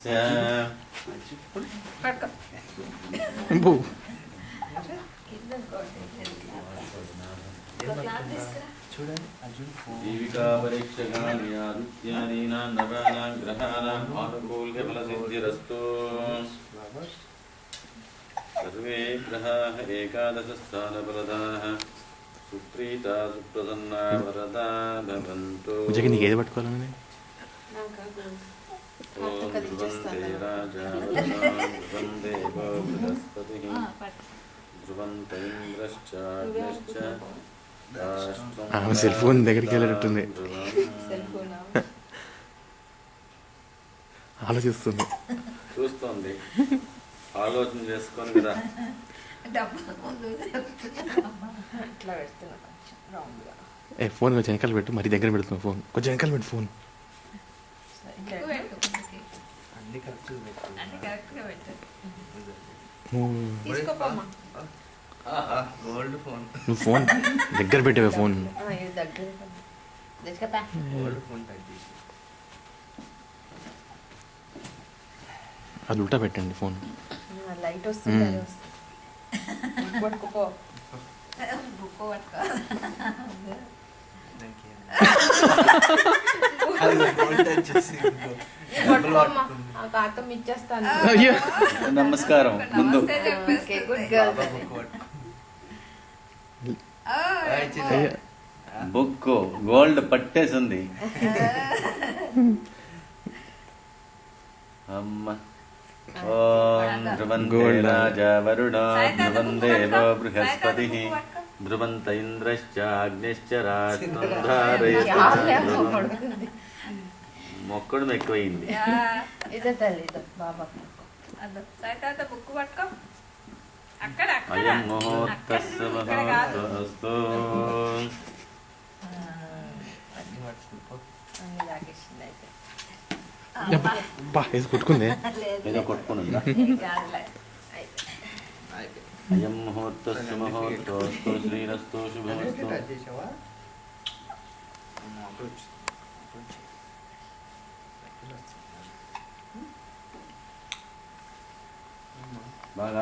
Jeevika పరీక్షగాదీనా నవానా గ్రహాణా ఆనుకూల్య ఫలసిద్ధిరస్తు. Survey గ్రహాః ఏకాదశస్థానఫలదాః సుప్రీతా సుప్రసన్నా వరదా భవంతు. నీకు ఏది పట్టుకోవాలని సెల్ ఫోన్ దగ్గరికి వెళ్ళేటట్టుంది, ఆలోచిస్తుంది, చూస్తుంది, ఆలోచన చేసుకొని కదా. ఫోన్ కొంచెం వెనకాల పెట్టు, మరి దగ్గర పెడుతున్నా. ఫోన్ కొంచెం వెనకాల పెట్టు. ఫోన్ నువ్వు ఫోన్ దగ్గర పెట్టావే. ఫోన్ అది ఉల్టా పెట్టండి. ఫోన్ లైట్ వస్తుంది. నమస్కారం. ముందు బుక్ గోల్డ్ పట్టేసింది. అమ్మ ఓం ధ్రువంతే రాజా వరుణో ధ్రువం దేవో బృహస్పతిః ధ్రువంత ఇంద్రశ్చ అగ్నిశ్చ రాష్ట్రం ధారయతి. మొక్కడం ఎక్కువైంది. అయం ముహూర్తస్య ముహూర్తోస్తు. ఏదో కొట్టుకుంది, ఏదో కొట్టుకుని. అయం ముహూర్తస్య ముహూర్తోస్తు శ్రీరస్తు శుభమస్తు. బాగా